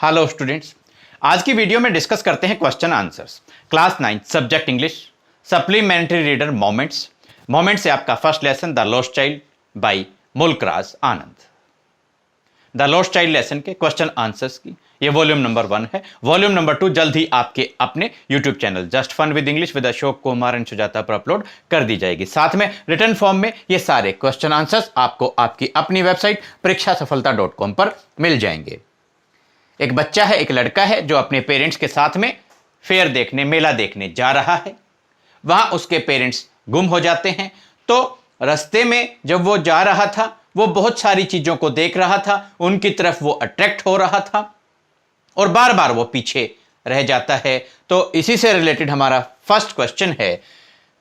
Hello students, आज की video में डिस्कस करते हैं question answers. Class 9 subject English supplementary reader moment से आपका first lesson the lost child by Mulkraj Anand. The lost child lesson के क्वेश्चन आंसर्स की ये वॉल्यूम नंबर 1 है। वॉल्यूम नंबर 2 जल्द ही आपके अपने YouTube channel just fun with English with Ashok Kumar and Sujata पर अपलोड कर दी जाएगी। साथ में रिटर्न फॉर्म में ये सारे क्वेश्चन आंसर्स आपको आपकी अपनी वेबसाइट परीक्षासफलता.com पर मिल जाएंगे। एक बच्चा है, एक लड़का है जो अपने पेरेंट्स के साथ में फेयर देखने, मेला देखने जा रहा है। वहां उसके पेरेंट्स गुम हो जाते हैं। तो रास्ते में जब वो जा रहा था, वो बहुत सारी चीजों को देख रहा था, उनकी तरफ वो अट्रैक्ट हो रहा था और बार बार वो पीछे रह जाता है। तो इसी से रिलेटेड हमारा फर्स्ट क्वेश्चन है।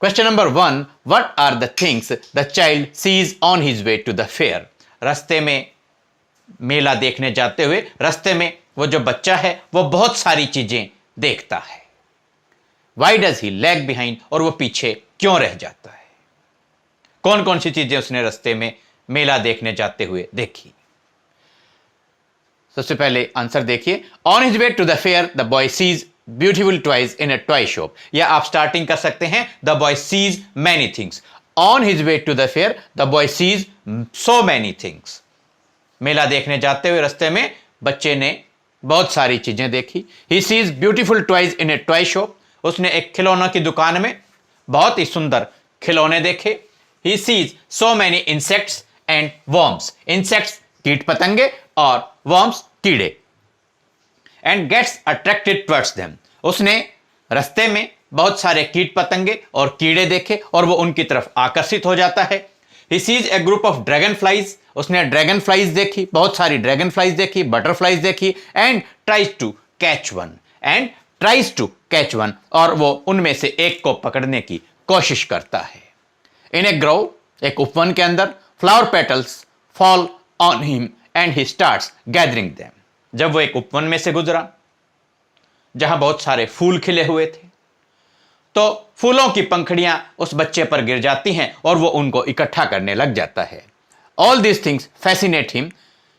Question number 1, what are the things the child sees on his way to the fair. रास्ते में मेला देखने जाते हुए रास्ते में वो जो बच्चा है वो बहुत सारी चीजें देखता है। Why does he lag behind, और वो पीछे क्यों रह जाता है। कौन कौन सी चीजें उसने रास्ते में मेला देखने जाते हुए देखी। सबसे पहले आंसर देखिए। On his way to the fair the boy sees beautiful toys in a toy shop, या आप स्टार्टिंग कर सकते हैं the boy sees many things. On his way to the fair the boy sees so many things. मेला देखने जाते हुए रास्ते में बच्चे ने बहुत सारी चीजें देखी। He sees beautiful toys in A toy shop, उसने एक खिलौनों की दुकान में बहुत ही सुंदर खिलौने देखे। He sees so many insects and worms, insects कीट पतंगे और वर्म्स कीड़े। And gets attracted towards them, उसने रास्ते में बहुत सारे कीट पतंगे और कीड़े देखे और वो उनकी तरफ आकर्षित हो जाता है। He sees a group of dragonflies, उसने ड्रैगन फ्लाइज देखी, बहुत सारी ड्रैगन फ्लाइज देखी, बटरफ्लाइज देखी। And tries to catch one, और वो उनमें से एक को पकड़ने की कोशिश करता है। इन ए ग्रोव, एक उपवन के अंदर, flower petals fall on him and he starts gathering them. जब वो एक उपवन में से गुजरा जहां बहुत सारे फूल खिले हुए थे, तो फूलों की पंखड़ियां उस बच्चे पर गिर जाती हैं और वो उनको इकट्ठा करने लग जाता है। All these things fascinate him,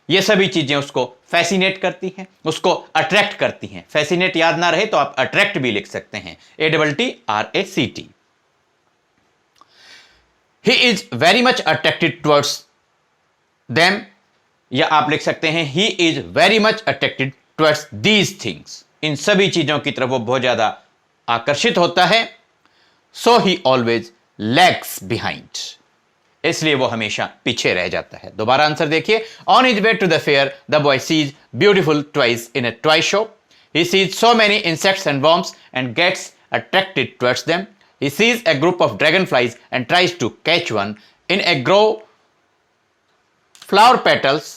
ये सभी चीजें उसको फैसिनेट करती हैं, उसको अट्रैक्ट करती हैं। फैसिनेट याद ना रहे तो आप अट्रैक्ट भी लिख सकते हैं, ATTRACT। He is very much attracted towards them, या आप लिख सकते हैं he is very much attracted towards these things. इन सभी चीजों की तरफ वो बहुत ज्यादा आकर्षित होता है। सो ही ऑलवेज लैग्स बिहाइंड, इसलिए वो हमेशा पीछे रह जाता है। दोबारा आंसर देखिए। On his way to the fair the boy sees beautiful toys in a toy shop. He sees so many insects and worms and gets attracted towards them. He sees a group of dragonflies and tries to catch one. In a grove, flower petals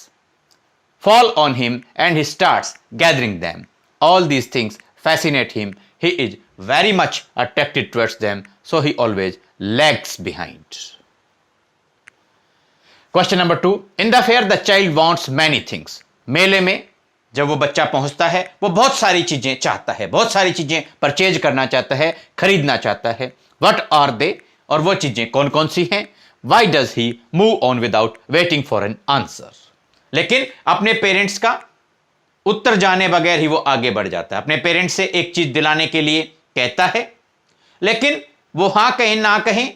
fall on him and he starts gathering them. All these things fascinate him. He is very much attracted towards them, so he always lags behind. Question number 2. In the fair, the child wants many things. मेले में जब वो बच्चा पहुंचता है, वो बहुत सारी चीजें चाहता है, बहुत सारी चीजें परचेज करना चाहता है, खरीदना चाहता है। What are they? और वो चीजें कौन कौन सी हैं? Why does he move on without waiting for an answer? लेकिन अपने पेरेंट्स का उत्तर जाने बगैर ही वो आगे बढ़ जाता है। अपने पेरेंट्स से एक चीज दिलाने के लिए कहता है, लेकिन वो हां कहें ना कहें,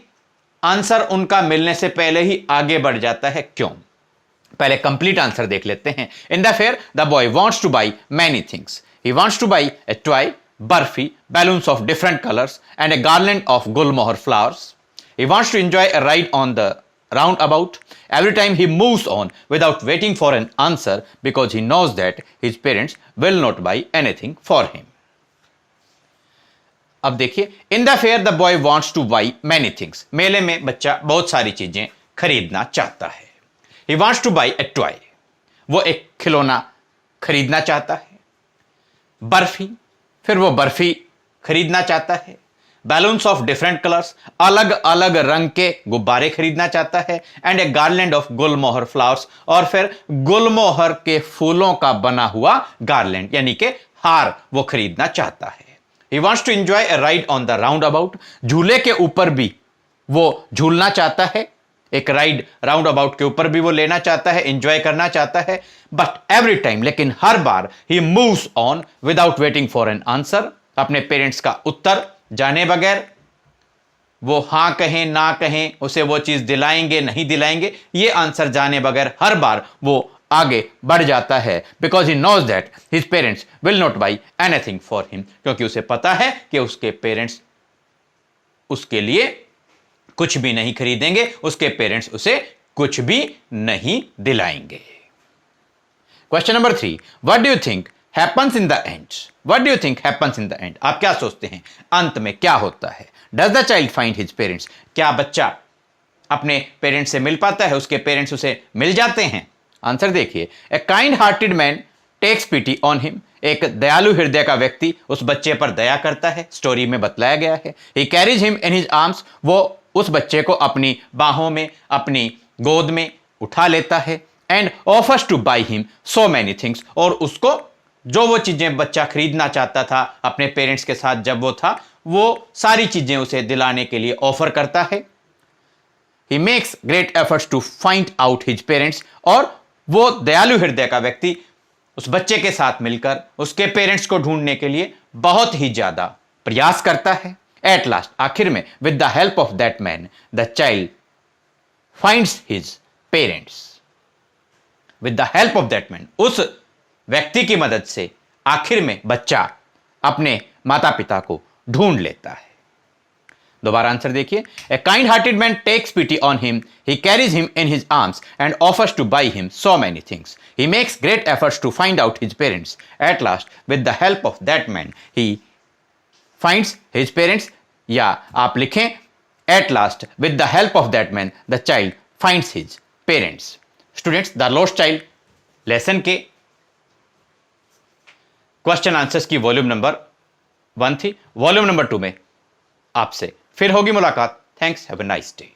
आंसर उनका मिलने से पहले ही आगे बढ़ जाता है। क्यों? पहले कंप्लीट आंसर देख लेते हैं। In the fair the boy wants two by many things. He wants two by A toy, barfi, balloons of different colors and a garland of gulmohar flowers. He wants to enjoy a ride on the roundabout. Every time he moves on without waiting for an answer because he knows that his parents will not buy anything for him. अब देखिए, in the fair the boy wants to buy many things. मेले में बच्चा बहुत सारी चीजें खरीदना चाहता है। He wants to buy a toy. वो एक खिलौना खरीदना चाहता है। बर्फी, फिर वो बर्फी खरीदना चाहता है। बैलून्स ऑफ डिफरेंट कलर्स, अलग अलग रंग के गुब्बारे खरीदना चाहता है। And A garland of Gulmohar flowers, और फिर गुलमोहर के फूलों का बना हुआ गार्लैंड यानी कि हार वो खरीदना चाहता है। He wants to enjoy a ride on the roundabout, झूले के ऊपर भी वो झूलना चाहता है। एक राइड राउंड अबाउट के ऊपर भी वो लेना चाहता है, एंजॉय करना चाहता है, बट एवरी टाइम, लेकिन हर बार he moves on without waiting for an answer, अपने पेरेंट्स का उत्तर जाने बगैर, वो हां कहें ना कहें उसे वो चीज दिलाएंगे नहीं दिलाएंगे, ये आंसर जाने बगैर हर बार वो आगे बढ़ जाता है, because he knows that his parents will not buy anything for him, क्योंकि उसे पता है कि उसके पेरेंट्स उसके लिए कुछ भी नहीं खरीदेंगे, उसके पेरेंट्स उसे कुछ भी नहीं दिलाएंगे। Question number 3, what do you think happens in the end? What do you think happens in the end? आप क्या सोचते हैं अंत में क्या होता है? Does the child find his parents? क्या बच्चा अपने पेरेंट्स से मिल पाता है, उसके पेरेंट्स उसे मिल जाते हैं? आंसर देखिए, a kind hearted man takes pity on him, एक दयालु हृदय का व्यक्ति उस बच्चे पर दया करता है, स्टोरी में बतलाया गया है। ही carries him in his arms, वो उस बच्चे को अपनी बाहों में, अपनी गोद में उठा लेता है। And offers to buy him so many things, और उसको जो वो चीजें बच्चा खरीदना चाहता था अपने पेरेंट्स के साथ जब वो था, वो सारी चीजें उसे दिलाने के लिए ऑफर करता है। He makes great efforts to find out his parents, और वो दयालु हृदय का व्यक्ति उस बच्चे के साथ मिलकर उसके पेरेंट्स को ढूंढने के लिए बहुत ही ज्यादा प्रयास करता है। एट लास्ट, आखिर में, with the help of that man the child finds his parents. With the help of that man, उस व्यक्ति की मदद से आखिर में बच्चा अपने माता पिता को ढूंढ लेता है। दोबारा आंसर देखिए, a kind hearted man takes pity on him, he carries him in his arms and offers to buy him so many things, he makes great efforts to find out his parents, at last with the help of that man he finds his parents, या आप लिखें at last with the help of that man the child finds his parents. Students, the lost child lesson के question answers की volume number 1 थी। Volume number 2 में आपसे फिर होगी मुलाकात। Thanks, have a nice day.